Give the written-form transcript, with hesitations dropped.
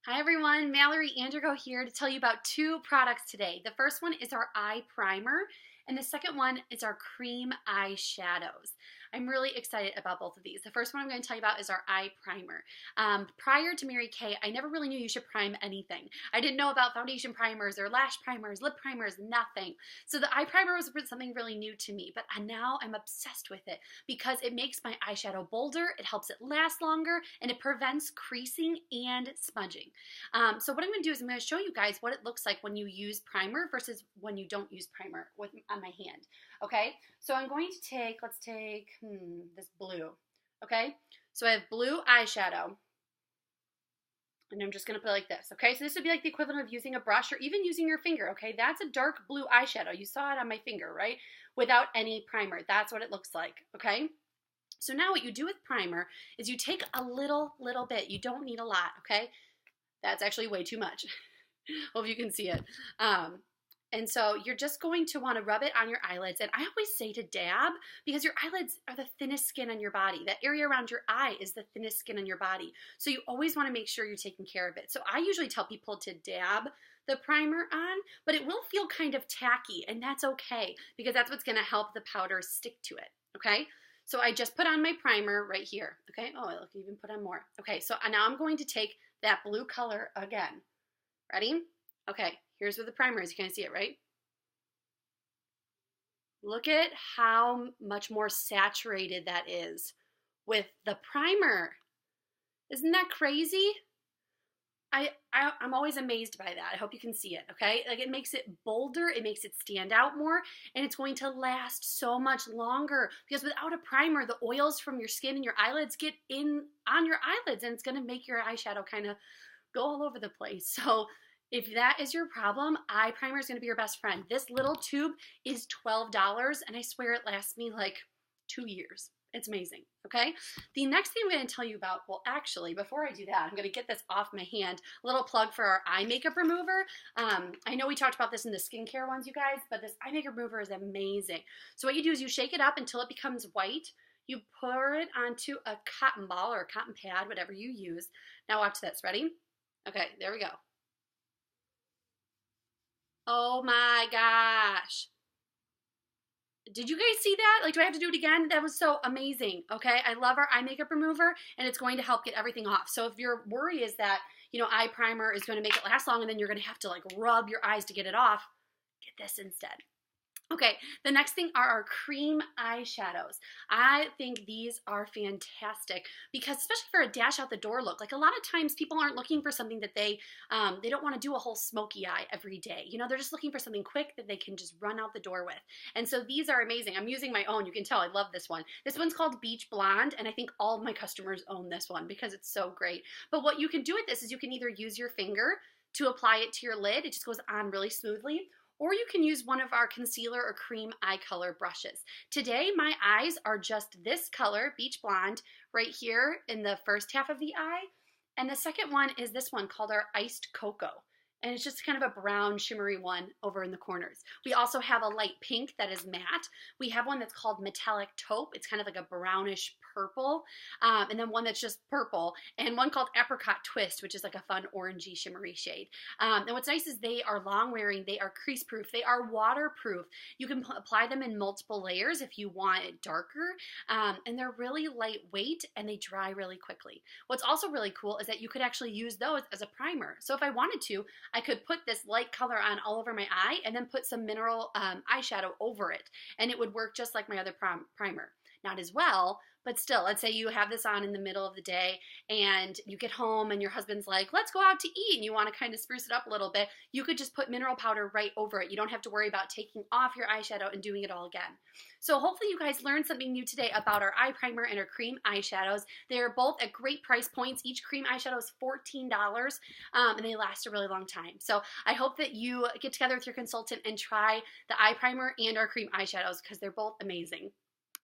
Hi everyone, Mallory Andergo here to tell you about two products today. The first one is our eye primer and the second one is our cream eyeshadows. I'm really excited about both of these. The first one I'm going to tell you about is our eye primer. Prior to Mary Kay, I never really knew you should prime anything. I didn't know about foundation primers or lash primers, lip primers, nothing. So the eye primer was something really new to me, but now I'm obsessed with it because it makes my eyeshadow bolder, it helps it last longer, and it prevents creasing and smudging. So what I'm going to do is I'm going to show you guys what it looks like when you use primer versus when you don't use primer on my hand. Okay, so I'm going to take, let's take this blue. Okay, so I have blue eyeshadow. And I'm just going to put it like this. Okay, so this would be like the equivalent of using a brush or even using your finger. Okay, that's a dark blue eyeshadow. You saw it on my finger, right? Without any primer. That's what it looks like. Okay. So now what you do with primer is you take a little bit. You don't need a lot, okay? That's actually way too much. Hope you can see it. And so you're just going to want to rub it on your eyelids. And I always say to dab because your eyelids are the thinnest skin on your body. That area around your eye is the thinnest skin on your body. So you always want to make sure you're taking care of it. So I usually tell people to dab the primer on, but it will feel kind of tacky, and that's okay because that's what's going to help the powder stick to it, okay? So I just put on my primer right here, okay? Oh, look, I even put on more. Okay, so now I'm going to take that blue color again. Ready? Okay, here's where the primer is. You can see it, right? Look at how much more saturated that is with the primer. Isn't that crazy? I'm always amazed by that. I hope you can see it, okay? Like it makes it bolder, it makes it stand out more, and it's going to last so much longer because without a primer, the oils from your skin and your eyelids get in on your eyelids and it's gonna make your eyeshadow kind of go all over the place. So if that is your problem, eye primer is gonna be your best friend. This little tube is $12 and I swear it lasts me like 2 years. It's amazing, okay? The next thing I'm going to tell you about, well, actually, before I do that, I'm going to get this off my hand. A little plug for our eye makeup remover. I know we talked about this in the skincare ones, you guys, but this eye makeup remover is amazing. So what you do is you shake it up until it becomes white. You pour it onto a cotton ball or a cotton pad, whatever you use. Now watch this. Ready? Okay, there we go. Oh my gosh. Did you guys see that? Like, do I have to do it again? That was so amazing, okay? I love our eye makeup remover, and it's going to help get everything off. So if your worry is that, eye primer is going to make it last long and then you're going to have to, like, rub your eyes to get it off, get this instead. Okay, the next thing are our cream eyeshadows. I think these are fantastic because especially for a dash out the door look, like a lot of times people aren't looking for something that they don't want to do a whole smoky eye every day. They're just looking for something quick that they can just run out the door with. And so these are amazing. I'm using my own. You can tell I love this one. This one's called Beach Blonde, and I think all of my customers own this one because it's so great. But what you can do with this is you can either use your finger to apply it to your lid. It just goes on really smoothly. Or you can use one of our concealer or cream eye color brushes. Today, my eyes are just this color, Beach Blonde, right here in the first half of the eye. And the second one is this one called our Iced Cocoa. And it's just kind of a brown shimmery one over in the corners. We also have a light pink that is matte. We have one that's called Metallic Taupe. It's kind of like a brownish purple. And then one that's just purple. And one called Apricot Twist, which is like a fun orangey shimmery shade. And what's nice is they are long wearing. They are crease proof. They are waterproof. You can apply them in multiple layers if you want it darker. And they're really lightweight and they dry really quickly. What's also really cool is that you could actually use those as a primer. So if I wanted to, I could put this light color on all over my eye and then put some mineral eyeshadow over it. And it would work just like my other primer. Not as well, but still, let's say you have this on in the middle of the day and you get home and your husband's like, let's go out to eat, and you want to kind of spruce it up a little bit. You could just put mineral powder right over it. You don't have to worry about taking off your eyeshadow and doing it all again. So hopefully you guys learned something new today about our eye primer and our cream eyeshadows. They're both at great price points. Each cream eyeshadow is $14 and they last a really long time. So I hope that you get together with your consultant and try the eye primer and our cream eyeshadows because they're both amazing.